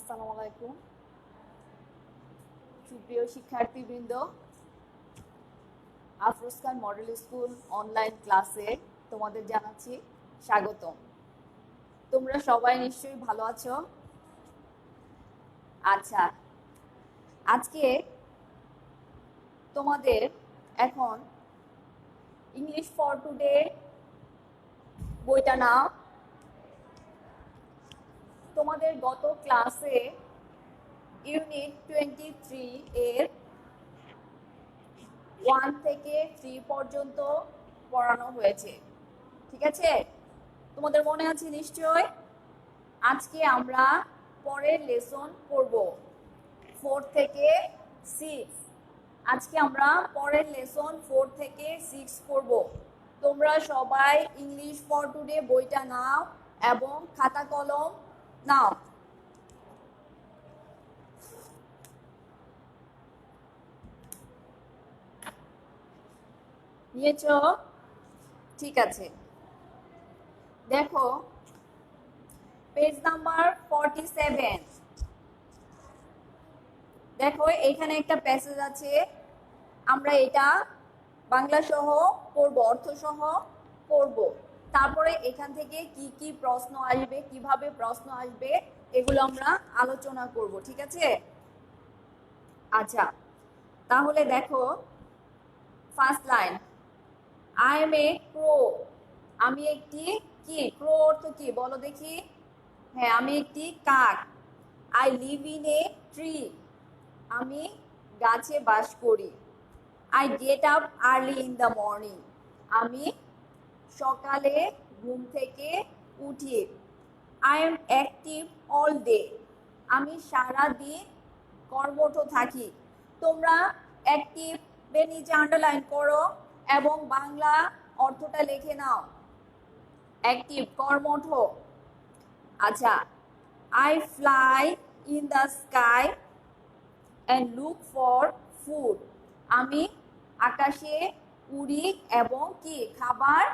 আসসালামু আলাইকুম সুপ্রিয় শিক্ষার্থীবৃন্দ, আফরোজ খান মডেল স্কুল অনলাইন ক্লাসে তোমাদের জানাচ্ছি স্বাগতম। তোমরা সবাই নিশ্চয়ই ভালো আছো। আচ্ছা, আজকে তোমাদের এখন ইংলিশ ফর টুডে বইটা নাও। তোমাদের গত ক্লাসে ইউনিট 23 এর 1 থেকে 3 পর্যন্ত পড়ানো হয়েছে, ঠিক আছে? তোমাদের মনে আছে নিশ্চয়। আজকে আমরা পরের লেসন পড়ব 4 থেকে 6। আজকে আমরা পরের লেসন 4 থেকে 6 পড়ব। তোমরা সবাই ইংলিশ ফর টুডে বইটা নাও এবং খাতা কলম নাও। নিয়েছো? ঠিক আছে, দেখো পেজ নাম্বার 47। দেখো এখানে একটা প্যাসেজ আছে, আমরা এটা বাংলা সহ পড়ব, অর্থ সহ পড়ব। তারপরে এখান থেকে কি কি প্রশ্ন আসবে, কিভাবে প্রশ্ন আসবে, এগুলো আমরা আলোচনা করব, ঠিক আছে? আচ্ছা, তাহলে দেখো first line, I M A ক্রো। আমি একটি কি? ক্রো অর্থ কি বলো দেখি? হ্যাঁ, আমি একটি কাক। I live in a tree. আমি গাছে বাস করি। I get up early in the morning. আমি সকালে ঘুম থেকে উঠি। I am active all day. আমি সারা দিন কর্মঠ থাকি। তোমরা অ্যাক্টিভ নিচে আন্ডারলাইন করো এবং বাংলা অর্থটা লিখে নাও। অ্যাক্টিভ কর্মঠ। আচ্ছা, I fly in the sky and look for food. আমি আকাশে উড়ি এবং কি? খাবার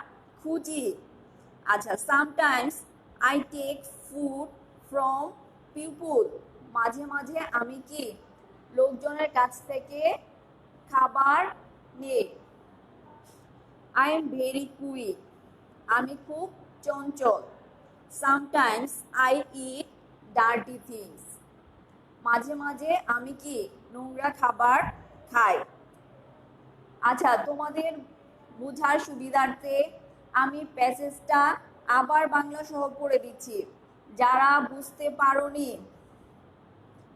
খুঁজি। আচ্ছা, sometimes I take food from people. মাঝে মাঝে আমি কি? লোকজনের কাছ থেকে খাবার নেই। I am very quick. আমি খুব চঞ্চল। Sometimes I eat dirty things. মাঝে মাঝে আমি কি? নোংরা খাবার খাই। আচ্ছা, তোমাদের বোঝার সুবিধার্থে আমি প্যাসেজটা আবার বাংলা সহ পড়ে দিচ্ছি। যারা বুঝতে পারোনি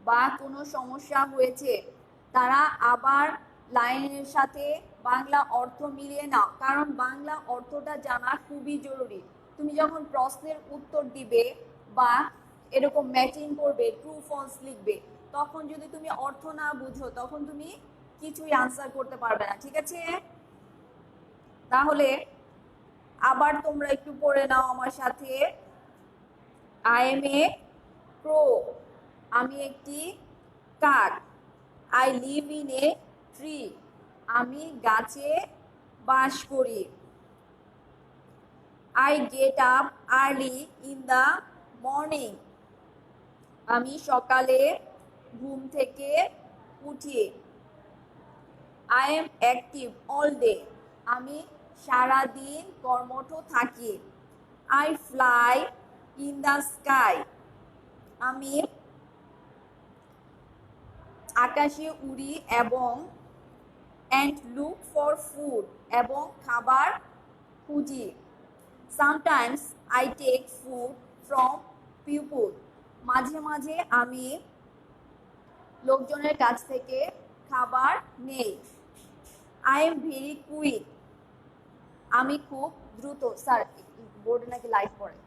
বা কোনো সমস্যা হয়েছে তারা আবার লাইনের সাথে বাংলা অর্থ মিলিয়ে নাও, কারণ বাংলা অর্থটা জানা খুবই জরুরি। তুমি যখন প্রশ্নের উত্তর দিবে বা এরকম ম্যাচিং করবে, ট্রু ফলস লিখবে, তখন যদি তুমি অর্থ না বুঝো তখন তুমি কিছুই আনসার করতে পারবে না, ঠিক আছে? তাহলে আবার তোমরা একটু পড়ে নাও আমার সাথে। আই এম এ ক্রো। আমি একটি কাক। I live in a tree. আমি গাছে বাস করি। I get up early in the morning. আমি সকালে ঘুম থেকে উঠি। I am active all day. আমি সারাদিন কর্মঠ থাকি। I fly in the sky. আমি আকাশে উড়ি এবং অ্যান্ড লুক ফর ফুড এবং খাবার খুঁজি। Sometimes I take food from people. মাঝে মাঝে আমি লোকজনের কাছ থেকে খাবার নেই। I am very quick. আমি খুব দ্রুত। স্যার, বোর্ডে নাকি লাইট পড়ে।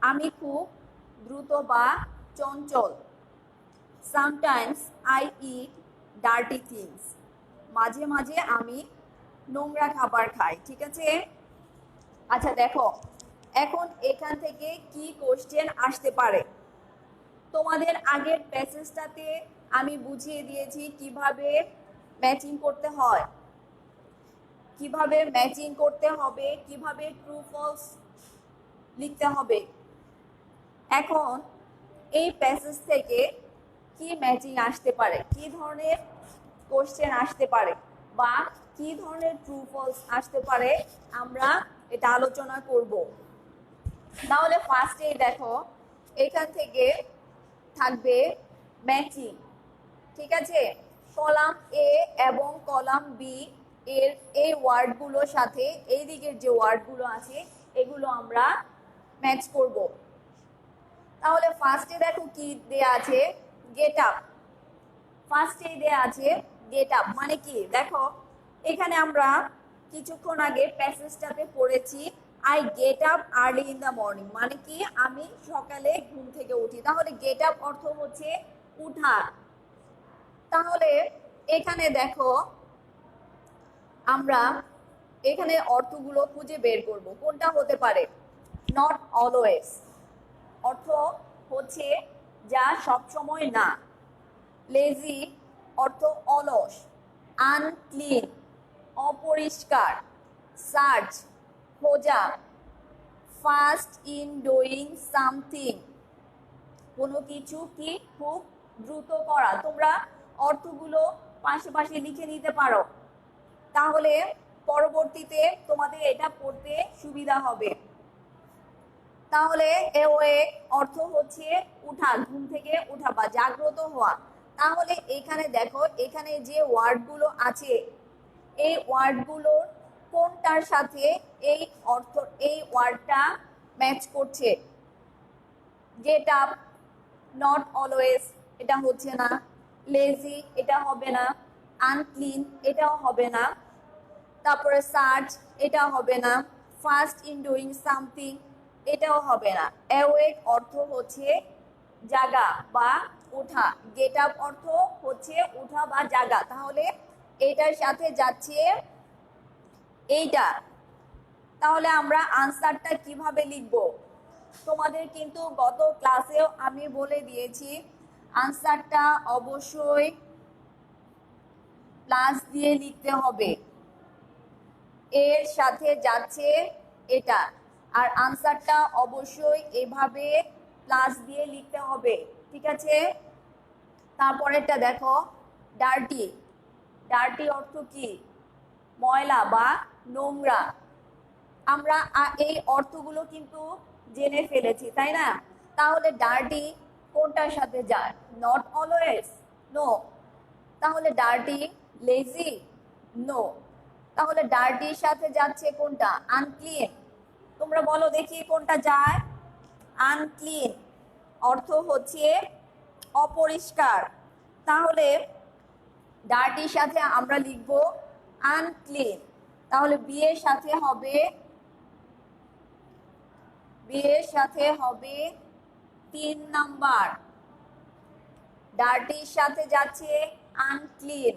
আমি খুব দ্রুত বা চঞ্চল। Sometimes I eat dirty things. মাঝে মাঝে আমি নোংরা খাবার খাই, ঠিক আছে? আচ্ছা, দেখো এখন এখান থেকে কি কোশ্চেন আসতে পারে। তোমাদের আগের প্যাসেজটাতে আমি বুঝিয়ে দিয়েছি কিভাবে ম্যাচিং করতে হয়, কিভাবে ম্যাচিং করতে হবে, কিভাবে ট্রু ফলস লিখতে হবে। এখন এই প্যাসেজ থেকে কি ম্যাচিং আসতে পারে, কি ধরনের কোশ্চেন আসতে পারে বা কি ধরনের ট্রু ফলস আসতে পারে আমরা এটা আলোচনা করব। তাহলে ফার্স্টেই দেখো এখান থেকে থাকবে ম্যাচিং, ঠিক আছে। কলাম এ এবং কলাম বি এর এই ওয়ার্ডগুলোর সাথে এই দিকের যে ওয়ার্ডগুলো আছে এগুলো আমরা ম্যাচ করব। তাহলে ফার্স্টে দেখো কি দেয়া আছে, গেট আপ। ফার্স্টে দেয়া আছে গেট আপ মানে কি, দেখো এখানে আমরা কিছুক্ষণ আগে প্যাসেজটাতে পড়েছি I get up early in the morning, মানে কি আমি সকালে ঘুম থেকে উঠি। তাহলে গেট আপ অর্থ হচ্ছে উঠা। তাহলে এখানে দেখো আমরা এখানে অর্থগুলো খুঁজে বের করব কোনটা হতে পারে। নট অলওয়েজ অর্থ হচ্ছে যা সব সময় না। লেজি অর্থ অলস। আনক্লিন অপরিষ্কার। সার্চ খোঁজা। ফাস্ট ইন ডুইং সামথিং কোনো কিছু কি খুব দ্রুত করা। তোমরা অর্থগুলো পাশে পাশে লিখে নিতে পারো, তাহলে পরবর্তীতে তোমাদের এটা পড়তে সুবিধা হবে। তাহলে এওয়েক অর্থ হচ্ছে উঠা, ঘুম থেকে উঠা বা জাগ্রত হওয়া। তাহলে এখানে দেখো এখানে যে ওয়ার্ডগুলো আছে এই ওয়ার্ডগুলোর কোনটার সাথে এই অর্থ এই ওয়ার্ডটা ম্যাচ করছে। গেট আপ নট অলওয়েজ এটা হচ্ছে না। লেজি এটা হবে না। আনক্লিন এটাও হবে না। তারপরে সার্চ এটা হবে না। ফাস্ট ইন ডুইং সামথিং এটাও হবে না। অ্যাওয়েক অর্থ হচ্ছে জাগা বা ওঠা। গেট আপ অর্থ হচ্ছে ওঠা বা জাগা। তাহলে এটার সাথে যাচ্ছে এইটা। তাহলে আমরা আনসারটা কিভাবে লিখব, তোমাদের কিন্তু গত ক্লাসেও আমি বলে দিয়েছি আনসারটা অবশ্যই প্লাস দিয়ে লিখতে হবে। এর সাথে যাচ্ছে এটা, আর আনসারটা অবশ্যই এভাবে প্লাস দিয়ে লিখতে হবে, ঠিক আছে। তারপরেরটা দেখো ডার্টি। ডার্টি অর্থ কি, ময়লা বা নোংরা। আমরা এই অর্থগুলো কিন্তু জেনে ফেলেছি, তাই না। তাহলে ডার্টি কোনটার সাথে যায়, নট অলওয়েজ, নো। তাহলে ডার্টি লেজি, নো। তাহলে ডার্টির সাথে যাচ্ছে কোনটা, আনক্লিন। তোমরা বলো দেখি কোনটা যায়। আনক্লিন অর্থ হচ্ছে অপরিষ্কার। তাহলে ডার্টির সাথে আমরা লিখব আনক্লিন। তাহলে বি এর সাথে হবে 3 নাম্বার। ডার্টির সাথে যাচ্ছে আনক্লিন।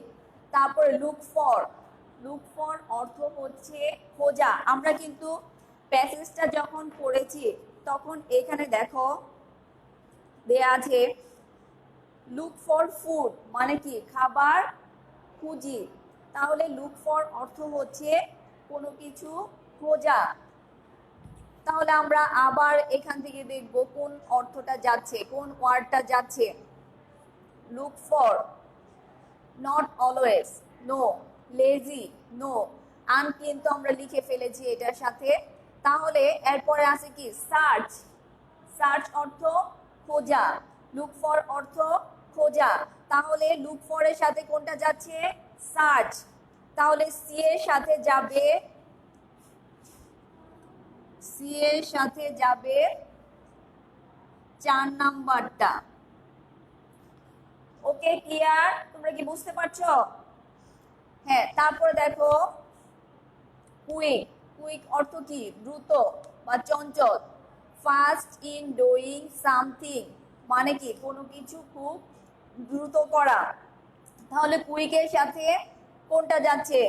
তারপরে লুক ফর। লুক ফর অর্থ হচ্ছে খোঁজা। আমরা কিন্তু প্যাসেজটা যখন পড়েছি তখন এখানে দেখো দেয়া আছে লুক ফর ফুড মানে কি খাবার খুঁজি। তাহলে লুক ফর অর্থ হচ্ছে কোনো কিছু খোঁজা। তাহলে আমরা আবার এখান থেকে দেখব কোন অর্থটা যাচ্ছে, কোন ওয়ার্ডটা যাচ্ছে। Look for not always, no. Lazy, no. Unclean তো আমরা লিখে ফেলেছি এটার সাথে। তাহলে এরপরে আছে কি সার্চ। সার্চ অর্থ খোঁজা। লুক ফর অর্থ খোঁজা। তাহলে লুক ফর এর সাথে কোনটা যাচ্ছে, সার্চ। তাহলে সি এর সাথে যাবে 4 নাম্বারটা। ওকে ক্লিয়ার, তোমরা কি বুঝতে পারছো? হ্যাঁ। তারপরে দেখো কুইক। কুইক অর্থ কি, দ্রুত বা চঞ্চল। ফাস্ট ইন ডুইং সামথিং মানে কি কোনো কিছু খুব দ্রুত করা। তাহলে কুইকের সাথে কোনটা যাচ্ছে,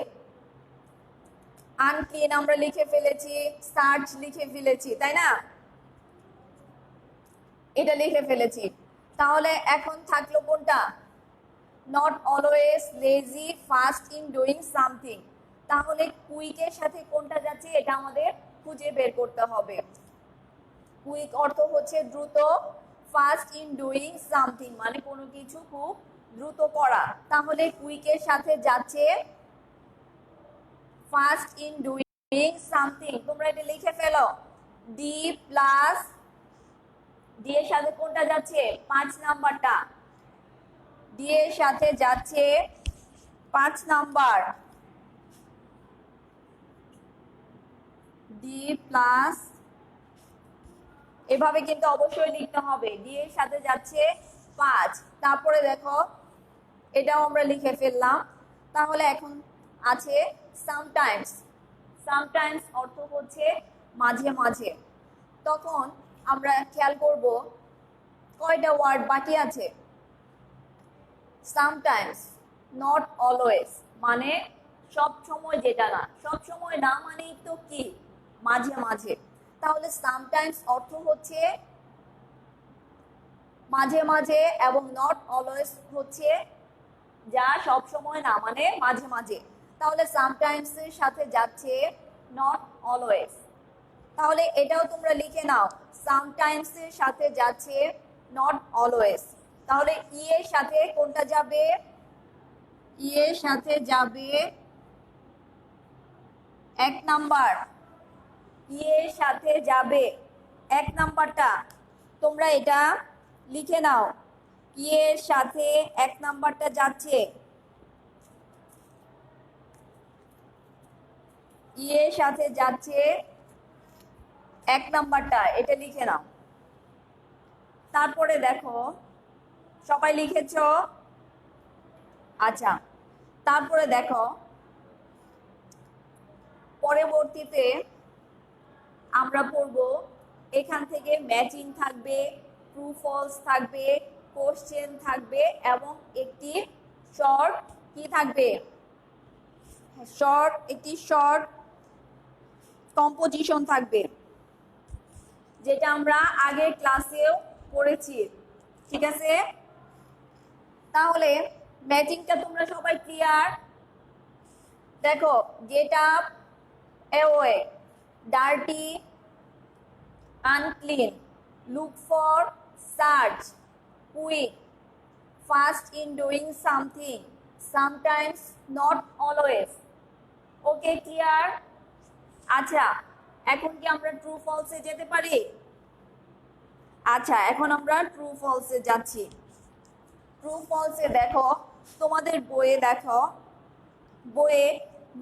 আনক্লিন আমরা লিখে ফেলেছি, সার্চ লিখে ফেলেছি, তাই না, এটা লিখে ফেলেছি। তাহলে এখন থাকলো কোনটা, not always, lazy, fast in doing something. তাহলে কুইকের সাথে কোনটা যাচ্ছে এটা আমাদের খুঁজে বের করতে হবে। কুইক অর্থ হচ্ছে দ্রুত, ফাস্ট ইন ডুইং সামথিং মানে কোনো কিছু খুব দ্রুত করা, তাহলে কুইকের সাথে যাচ্ছে ফাস্ট ইন ডুইং সামথিং। তোমরা এটা লিখে ফেলো, ডি প্লাস ডি এর সাথে কোনটা যাচ্ছে 5 নাম্বারটা, ডি এর সাথে যাচ্ছে 5 নাম্বার, ডি প্লাস এভাবে কিন্তু অবশ্যই লিখতে হবে, ডি এর সাথে যাচ্ছে 5। তারপরে দেখো এটাও আমরা লিখে ফেললাম। তাহলে এখন আছে সামটাইমস। সামটাইমস অর্থ হচ্ছে মাঝে মাঝে। তখন আমরা খেয়াল করব কয়টা ওয়ার্ড বাকি আছে। সামটাইমস, নট অলওয়েজ মানে সব সময়, যেটা না সব সময় না মানে তো কি মাঝে মাঝে। তাহলে সামটাইমস অর্থ হচ্ছে মাঝে মাঝে এবং নট অলওয়েজ হচ্ছে যা সব সময় না মানে মাঝে মাঝে। তাহলে সামটাইমস এর সাথে যাচ্ছে নট অলওয়েজ। তাহলে এটাও তোমরা লিখে নাও, সামটাইমস এর সাথে যাচ্ছে নট অলওয়েজ। তাহলে ই এর সাথে কোনটা যাবে, ই এর সাথে যাবে 1 নাম্বার, ই এর সাথে যাবে 1 নাম্বারটা। তোমরা এটা লিখে নাও, ই এর সাথে 1 নাম্বারটা যাচ্ছে, ই এর সাথে যাচ্ছে 1 নাম্বারটা, এটা লিখে নাও। তারপরে দেখো সবাই লিখেছো? আচ্ছা, তারপরে দেখো পরবর্তীতে আমরা পড়ব, এখান থেকে ম্যাচিং থাকবে, ট্রু ফলস থাকবে, কোশ্চেন থাকবে এবং একটি শর্ট কি থাকবে, একটি শর্ট কম্পোজিশন থাকবে, যেটা আমরা আগের ক্লাসেও পড়েছি। ঠিক আছে? তাহলে ম্যাচিংটা তোমরা সবাই ক্লিয়ার? দেখো, get up, away, dirty, unclean, look for, search, quick, fast in doing something, sometimes, not always. Okay, clear? আচ্ছা, এখন কি আমরা ট্রু ফলসে যেতে পারি? আচ্ছা, এখন আমরা ট্রু ফলসে যাচ্ছি। ট্রু ফলসে দেখো, তোমাদের বইয়ে দেখো, বইয়ে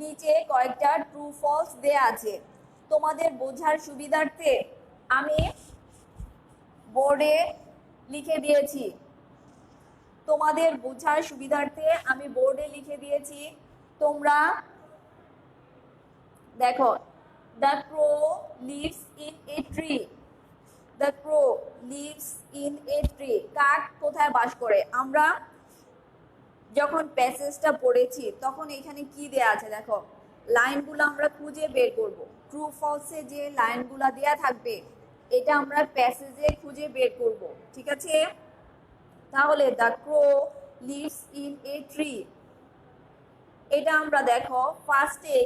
নিচে কয়েকটা ট্রু ফলস দেয়া আছে। তোমাদের বোঝার সুবিধার্থে আমি বোর্ডে লিখে দিয়েছি, তোমাদের বোঝার সুবিধার্থে আমি বোর্ডে লিখে দিয়েছি। তোমরা দেখো, the crow lives in a tree, the crow lives in a tree, কাক কোথায় বাস করে? আমরা যখন প্যাসেজটা পড়েছি তখন এখানে কি দেয়া আছে দেখো, লাইনগুলো আমরা খুঁজে বের করব। ট্রু ফলসে যে লাইনগুলো দেয়া থাকবে এটা আমরা প্যাসেজে খুঁজে বের করব। ঠিক আছে? তাহলে the crow lives in a tree, এটা আমরা দেখো ফার্স্টে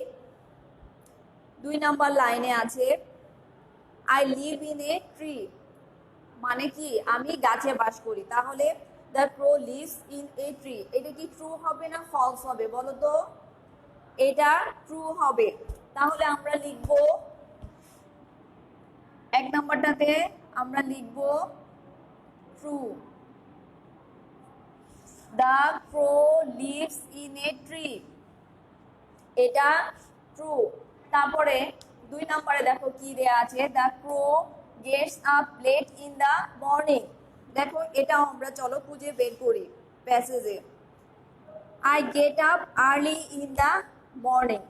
2 নাম্বার লাইনে আছে, I live in a tree মানে কি আমি গাছে বাস করি। তাহলে the crow lives in a tree, এটা কি ট্রু হবে না ফলস হবে বলো তো? এটা ট্রু হবে। তাহলে আমরা লিখব 1 নাম্বারটাতে আমরা লিখব true, the crow lives in a tree, এটা ট্রু। তারপরে 2 নাম্বারে দেখো কি দেয়া আছে, the crow gets up late in the morning. দেখো এটাও আমরা চলো খুঁজে বের করি প্যাসেজে, I get up early in the morning,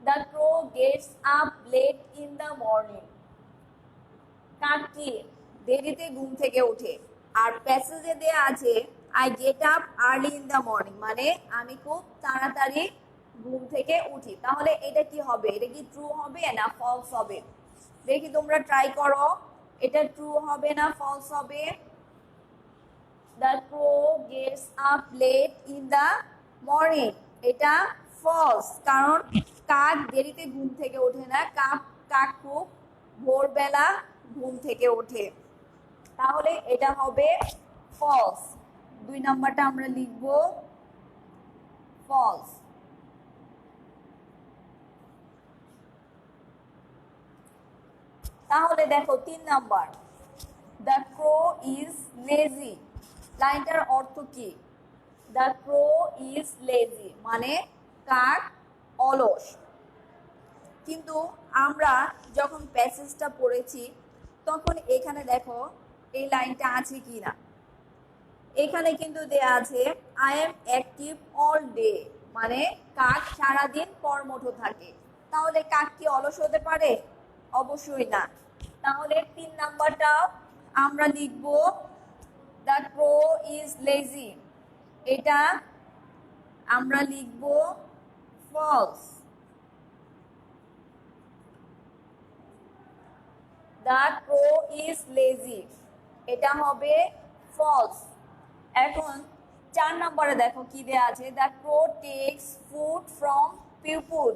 the crow gets up late in the morning, কাক কি দেরিতে ঘুম থেকে ওঠে। আর প্যাসেজে দেয়া আছে I get up early in the morning মানে আমি খুব তাড়াতাড়ি ঘুম থেকে উঠি। তাহলে এটা কি হবে? এটা কি ট্রু হবে না ফলস হবে? দেখি তোমরা ট্রাই করো, এটা ট্রু হবে না ফলস হবে? The crow gets up late in the morning, এটা ফলস, কারণ কাক দেরিতে ঘুম থেকে ওঠে না, কাক খুব ভোরবেলা ঘুম থেকে ওঠে। এটা হবে ফলস। 2 নাম্বারটা আমরা লিখব ফলস। তাহলে দেখো 3 number, the crow is lazy. লাইনটার অর্থ কি? দ্য ক্রো ইজ লেজি মানে কাক অলস। কিন্তু আমরা যখন প্যাসেজটা পড়েছি তখন এখানে দেখো এই লাইনটা আছে কি না। এখানে কিন্তু দেয়া আছে I am active all day, মানে কাক সারাদিন কর্মঠ থাকে। তাহলে কাক কি অলস হতে পারে? অবশ্যই না। তাহলে 3 নাম্বারটা আমরা লিখব দ্য ক্রো ইজ লেজি, এটা আমরা লিখব false. The crow is lazy, এটা হবে ফলস। এখন 4 নম্বরে দেখো কি দেয়া আছে, the crow takes food from people.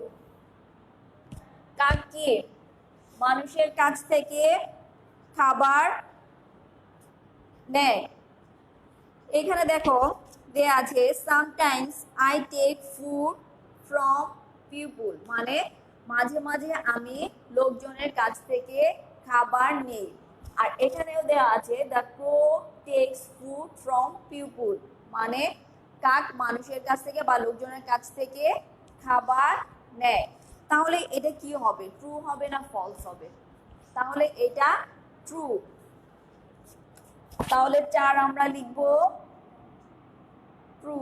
কাক কি মানুষের কাছ থেকে খাবার নেয়। এখানে দেখো দেয়া আছে sometimes I take food from people, মানে মাঝে মাঝে আমি লোকজনের কাছ থেকে খাবার নেই। আর এখানেও দেওয়া আছে the crow takes food from people, মানে কাক মানুষের কাছ থেকে বা লোকজনের কাছ থেকে খাবার নেয়। তাহলে এটা কি হবে? ট্রু হবে না ফলস হবে? তাহলে এটা ট্রু। তাহলে 4 আমরা লিখব ট্রু।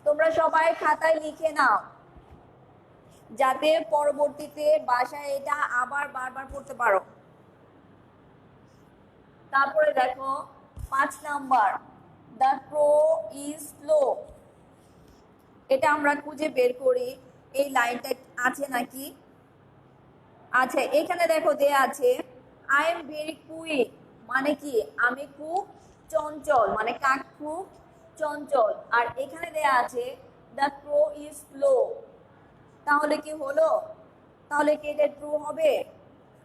তোমরা সবাই খাতায় লিখে নাও যাতে পরবর্তীতে বাসায় এটা আবার বারবার পড়তে পারো। তারপরে দেখো 5 number, the crow is slow. এটা আমরা খুঁজে বের করি এই লাইনটা আছে নাকি। আচ্ছা, এখানে দেখো দেয়া আছে আই এম ভেরি কুইক, মানে কি আমি খুব চঞ্চল, মানে কাক খুব চঞ্চল। আর এখানে দেয়া আছে দ্য ক্রো ইজ স্লো, তাহলে কি হলো? তাহলে কি এটা ট্রু হবে?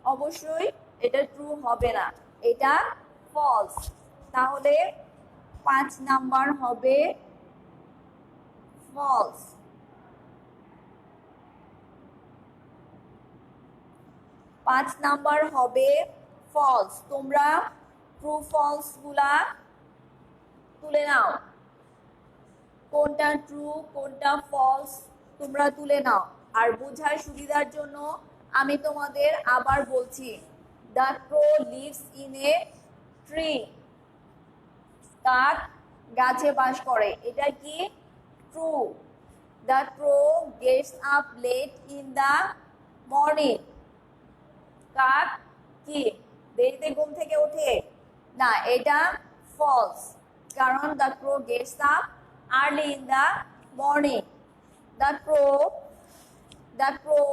অবশ্যই এটা ট্রু হবে না, এটা ফলস। তাহলে 5 নাম্বার হবে ফলস। 5 নাম্বার হবে ফলস। তোমরা ট্রু ফলস গুলা তুলে নাও, কোনটা ট্রু কোনটা ফলস তোমরা তুলে নাও। আর বোঝার সুবিধার জন্য আমি তোমাদের আবার বলছি, the crow lives in a tree. কাক গাছে বাস করে, এটা কি true. The crow gets up late in the morning. কাক কি দেরিতে ঘুম থেকে ওঠে না, এটা ফলস, কারণ the crow gets up early in the morning. The crow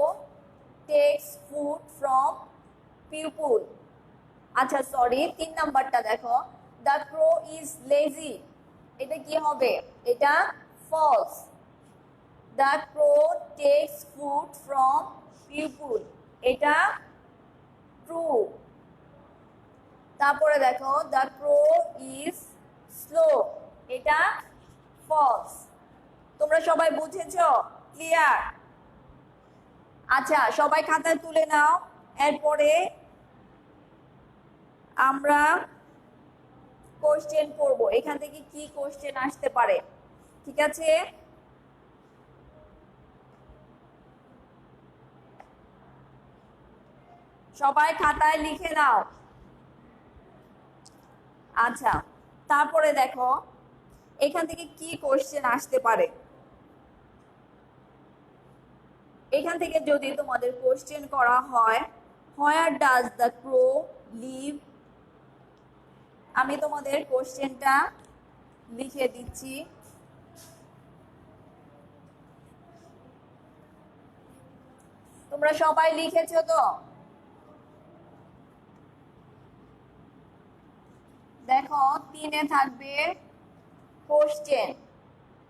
takes food from people. আচ্ছা সরি, 3 নাম্বারটা দেখো, দ্য ক্রো ইজ লেজি, এটা কি হবে? এটা false. The crow takes food from people, এটা ট্রু। তারপরে দেখো দ্য ক্রো ইজ স্লো, এটা ফলস। তোমরা সবাই বুঝেছো? ক্লিয়ার? আচ্ছা, সবাই খাতায় তুলে নাও। এরপরে আমরা কোশ্চেন করব, এখান থেকে কি কোশ্চেন আসতে পারে, ঠিক আছে? সবাই খাতায় লিখে নাও। আচ্ছা, তারপরে দেখো এখান থেকে কি কোশ্চেন আসতে পারে। এখান থেকে যদি তোমাদের কোশ্চেন করা হয়, where does the crow live. আমি তোমাদের কোশ্চেনটা লিখে দিচ্ছি। তোমরা সবাই লিখেছো তো? দেখো 3-এ থাকবে কোশ্চেন,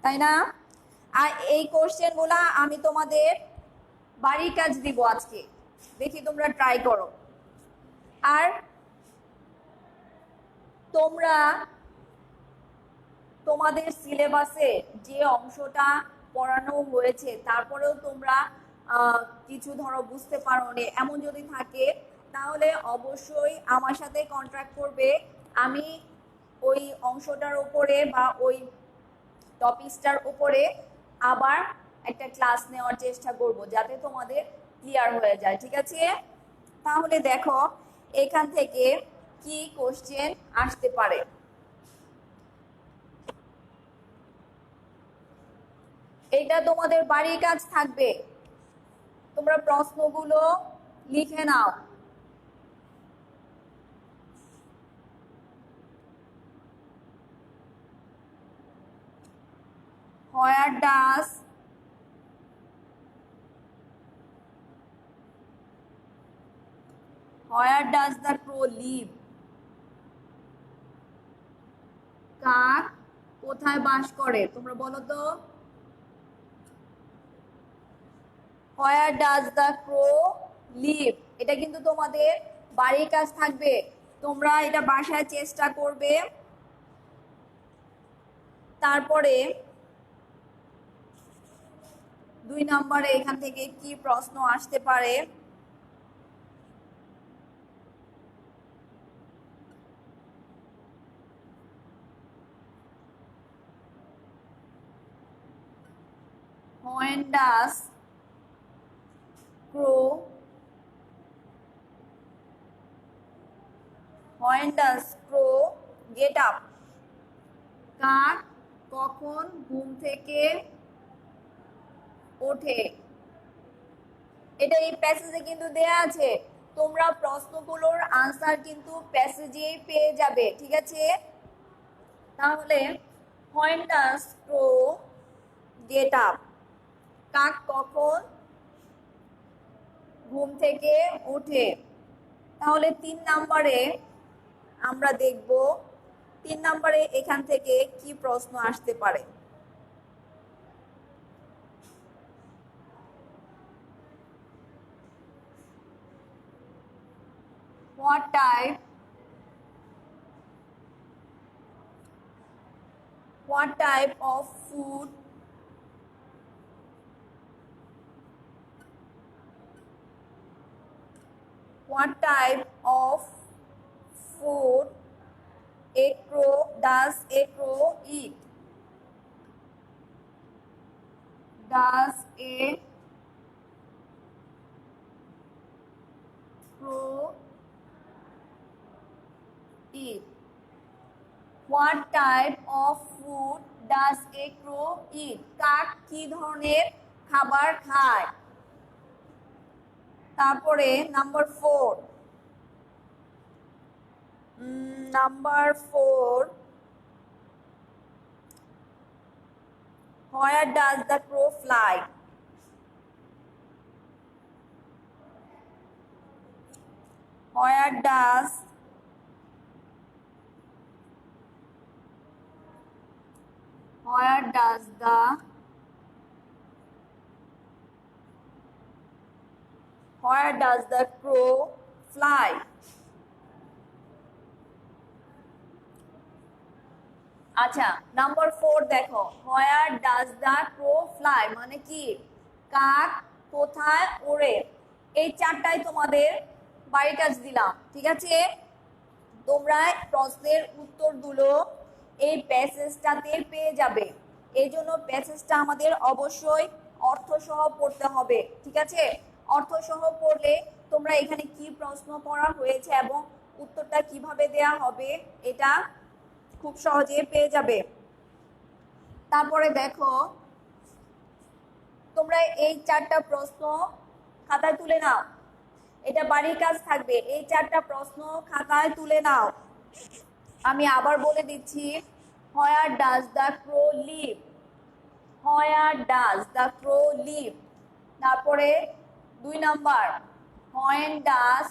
তাই না? আর এই কোশ্চেন গুলা আমি তোমাদের বাড়ির কাজ দিব আজকে, দেখি তোমরা ট্রাই করো। আর তোমরা তোমাদের সিলেবাসে যে অংশটা পড়ানো হয়েছে তারপরেও তোমরা কিছু ধরো বুঝতে পারো নি, এমন যদি থাকে তাহলে অবশ্যই আমার সাথে কন্ট্যাক্ট করবে। আমি ওই অংশটার উপরে বা ওই টপিকসটার উপরে আবার একটা ক্লাস নেওয়ার চেষ্টা করব যাতে তোমাদের ক্লিয়ার হয়ে যায়, ঠিক আছে? তাহলে দেখো এখান থেকে কি কোশ্চেন আসতে পারে। এটা তোমাদের বাড়ির কাজ থাকবে, তোমরা প্রশ্নগুলো লিখে নাও। Where does the crow live? কাক কোথায় বাস করে? তোমরা বলো তো। Where does the crow live? এটা কিন্তু তোমাদের বাড়ির কাজ থাকবে, তোমরা এটা বাসায় চেষ্টা করবে। তারপরে 2 নম্বরে এখান থেকে কি প্রশ্ন আসতে পারে। When does crow get up? কাক কখন ঘুম থেকে ওঠে? এটা এই প্যাসেজে কিন্তু দেয়া আছে, তোমরা প্রশ্নগুলোর আনসার কিন্তু প্যাসেজেই পেয়ে যাবে, ঠিক আছে? তাহলে when does crow get up? কাক কখন ঘুম থেকে ওঠে? তাহলে 3 নম্বরে আমরা দেখব 3 নম্বরে এখান থেকে কি প্রশ্ন আসতে পারে। What type of food does a crow eat? Does a crow eat? What type of food does a crow eat? কাক কি ধরনের খাবার খায়? তারপরে number 4 Where does the crow fly? Where does the crow fly? আচ্ছা, number 4 দেখো, Where does the crow fly মানে কি? কাক কোথায় ওড়ে? এই 4টাই তোমাদের বাড়ির কাজ দিলাম, ঠিক আছে? তোমরা প্রশ্নের উত্তরগুলো এই প্যাসেজটাতে পেয়ে যাবে, এই জন্য প্যাসেজটা আমাদের অবশ্যই অর্থসহ পড়তে হবে, ঠিক আছে? অর্থসহ পড়লে তোমরা এখানে কি প্রশ্ন করা হয়েছে এবং উত্তরটা কিভাবে দেয়া হবে এটা খুব সহজে পেয়ে যাবে। তারপরে দেখো তোমরা এই 4টা প্রশ্ন খাতায় তুলে নাও, এটা বাড়ির কাজ থাকবে, এই 4টা প্রশ্ন খাতায় তুলে নাও। আমি আবার বলে দিচ্ছি, Where does the crow live? Where does the crow live? তারপরে 2 number, When does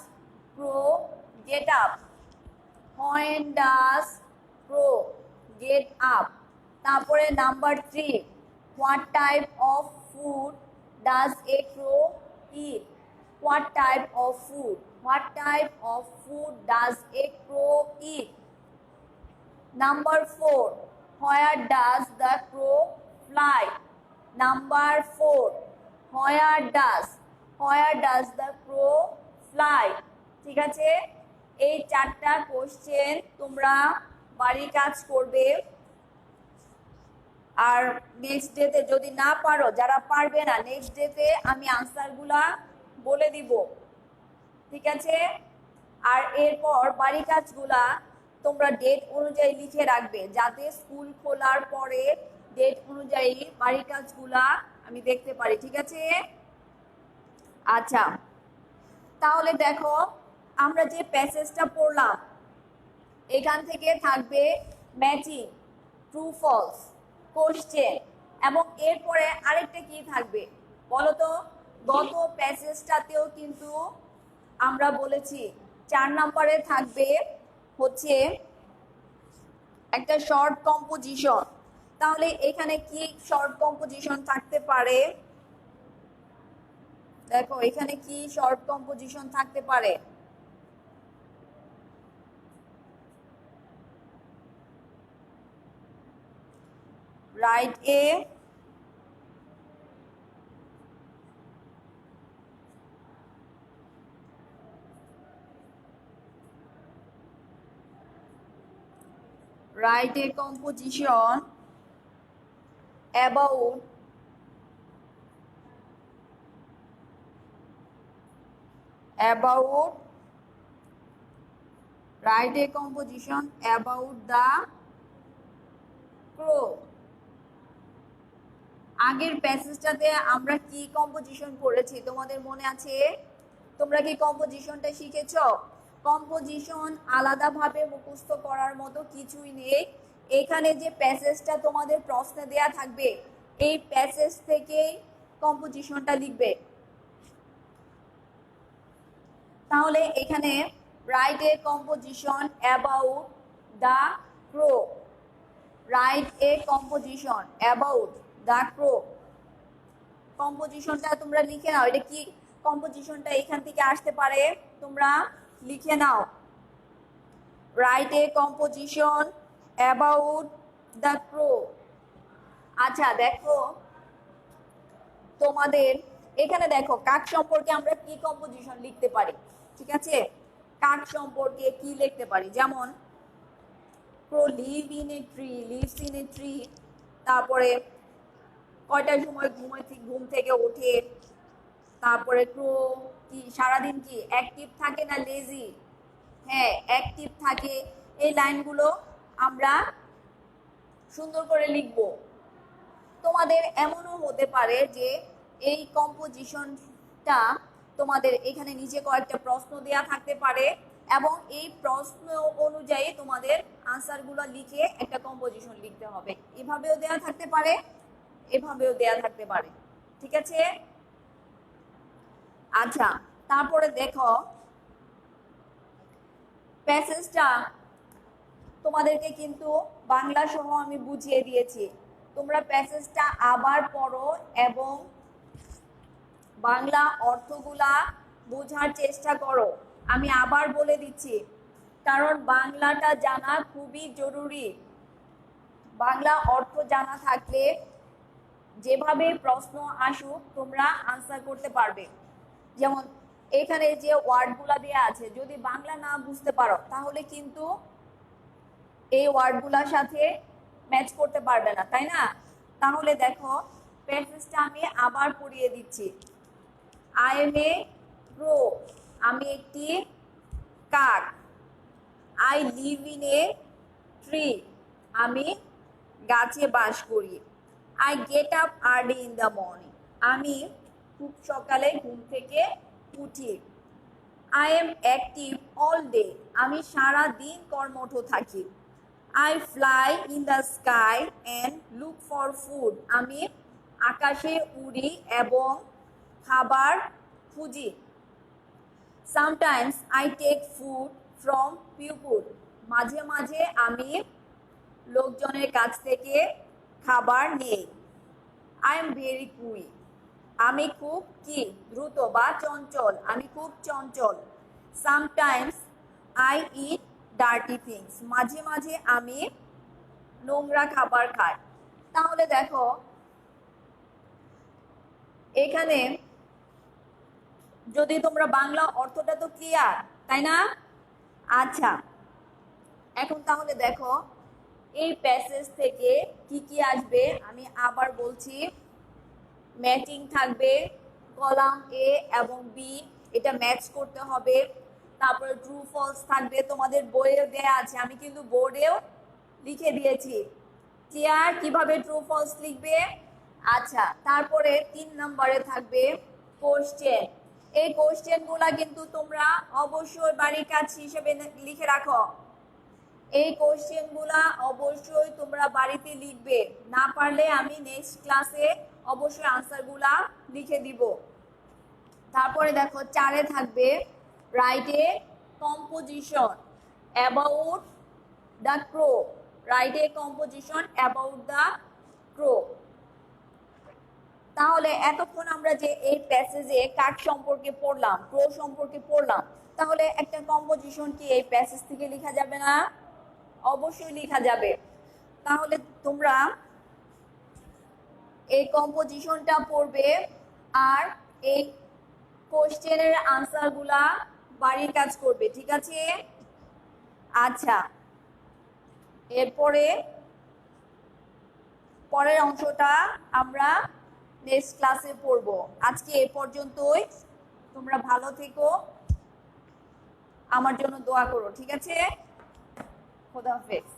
crow get up? When does crow get up? তারপরে number 3, What type of food does a crow eat? What type of food What type of food does a crow eat? Number 4. Where does the crow fly? Number 4. Where does the crow fly? ঠিক আছে, এই 4টা question তোমরা বাড়ির কাজ করবে। আর next ডেতে যদি না পারো, যারা পারবে না, নেক্সট ডেতে আমি আনসারগুলা বলে দিব। ঠিক আছে, আর এরপর বাড়ির কাজগুলা তোমরা ডেট অনুযায়ী লিখে রাখবে, যাতে স্কুল খোলার পরে ডেট অনুযায়ী বাড়ির কাজগুলা আমি দেখতে পারি। ঠিক আছে, আচ্ছা তাহলে দেখো আমরা যে প্যাসেজটা পড়লাম এখান থেকে থাকবে ম্যাচিং, ট্রু ফলস, কোশ্চেন, এবং এরপরে আরেকটা কি থাকবে বলো তো? গত প্যাসেজটাতেও কিন্তু আমরা বলেছি 4 নম্বরে থাকবে হচ্ছে একটা শর্ট কম্পোজিশন। তাহলে এখানে কি শর্ট কম্পোজিশন থাকতে পারে? দেখো এখানে কি শর্ট কম্পোজিশন থাকতে পারে? Write a composition about write a composition about the crow. আগের প্যাসেজটাতে আমরা কি কম্পোজিশন করেছি তোমাদের মনে আছে? তোমরা কি কম্পোজিশনটা শিখেছো? কম্পোজিশন আলাদাভাবে মুখস্থ করার মতো কিছুই নেই। এখানে যে প্যাসেজটা তোমাদের প্রশ্নে দেয়া থাকবে এই প্যাসেজ থেকেই কম্পোজিশনটা লিখবে। তাহলে এখানে write a composition about the crow, write a composition about the crow. কম্পোজিশনটা তোমরা লিখে নাও, এটা কি কম্পোজিশনটা এখান থেকে আসতে পারে, তোমরা লিখে নাও। Write a composition about the crow. আচ্ছা দেখো তোমাদের এখানে দেখো কাক সম্পর্কে আমরা কি কম্পোজিশন লিখতে পারি। ঠিক আছে, কাক সম্পর্কে কি লিখতে পারি? যেমন crow live in a tree, lives in a tree. তারপরে কয়টার সময় ঘুম থেকে ওঠে। তারপরে ক্রো কি সারাদিন কি অ্যাক্টিভ থাকে না লেজি? হ্যাঁ অ্যাক্টিভ থাকে। এই লাইনগুলো আমরা সুন্দর করে লিখব। তোমাদের এমনও হতে পারে যে এই কম্পোজিশনটা তোমাদের এখানে নিচে কয়েকটা প্রশ্ন দেয়া থাকতে পারে এবং এই প্রশ্ন অনুযায়ী তোমাদের আনসারগুলো লিখে একটা কম্পোজিশন লিখতে হবে। এভাবেও দেয়া থাকতে পারে, এভাবেও দেয়া থাকতে পারে। ঠিক আছে, আচ্ছা তারপরে দেখো প্যাসেজটা তোমাদেরকে কিন্তু বাংলা সহ আমি বুঝিয়ে দিয়েছি। তোমরা প্যাসেজটা আবার পড়ো এবং বাংলা অর্থগুলা বোঝার চেষ্টা করো। আমি আবার বলে দিচ্ছি, কারণ বাংলাটা জানা খুবই জরুরি। বাংলা অর্থ জানা থাকলে যেভাবে প্রশ্ন আসুক তোমরা আনসার করতে পারবে। যেমন এখানে যে ওয়ার্ডগুলা দেয়া আছে, যদি বাংলা না বুঝতে পারো তাহলে কিন্তু এই ওয়ার্ডগুলার সাথে ম্যাচ করতে পারবে না, তাই না? তাহলে দেখো প্যাসেজটা আমি আবার পড়িয়ে দিচ্ছি। আই এম এ ক্রো, আমি একটি কাক। I live in a tree, আমি গাছে বাস করি। I get up early in the morning, আমি খুব সকালে ঘুম থেকে উঠি। I am active all day, আমি সারা দিন কর্মঠ থাকি। I fly in the sky and look for food, আমি আকাশে উড়ি এবং খাবার খুঁজি। Sometimes I take food from people, মাঝে মাঝে আমি লোকজনের কাছ থেকে খাবার নেই। আই এম ভেরি কুইক, আমি খুব কি দ্রুত বা চঞ্চল, আমি খুব চঞ্চল। Sometimes I eat dirty things, মাঝে মাঝে আমি নোংরা খাবার খাই। তাহলে দেখো এখানে যদি তোমরা বাংলা অর্থটা তো ক্লিয়ার, তাই না? আচ্ছা, এখন তাহলে দেখো এই প্যাসেজ থেকে কি কি আসবে আমি আবার বলছি। ম্যাচিং থাকবে, কলাম এ এবং বি, এটা ম্যাচ করতে হবে। তারপরে ট্রু ফলস থাকবে, তোমাদের বইয়ে দেয়া আছে, আমি কিন্তু বোর্ডেও লিখে দিয়েছি। ক্লিয়ার কিভাবে ট্রু ফলস লিখবে? আচ্ছা, তারপরে 3 নম্বরে থাকবে কোশ্চেন। এই কোশ্চেনগুলা কিন্তু তোমরা অবশ্যই বাড়ির কাজ হিসেবে লিখে রাখো। এই কোশ্চেনগুলা অবশ্যই তোমরা বাড়িতে লিখবে, না পারলে আমি নেক্সট ক্লাসে অবশ্যই আনসারগুলা লিখে দিব। তারপরে দেখো 4-এ থাকবে write a composition about the crow, write a composition about the crow. তাহলে এতক্ষণ আমরা যে এই প্যাসেজে কাক সম্পর্কে পড়লাম, ক্রো সম্পর্কে পড়লাম, তাহলে একটা কম্পোজিশন কি এই প্যাসেজ থেকে লেখা যাবে না? অবশ্যই লেখা যাবে। তাহলে তোমরা এই কম্পোজিশনটা পড়বে আর এই কোশ্চেনের আনসারগুলা বাড়ির কাজ করবে, ঠিক আছে? আচ্ছা, এরপরে পরের অংশটা আমরা নেক্সট ক্লাসে পড়ব। আজকে এ পর্যন্তই, তোমরা ভালো থেকো, আমার জন্য দোয়া করো, ঠিক আছে? খোদা হাফেজ।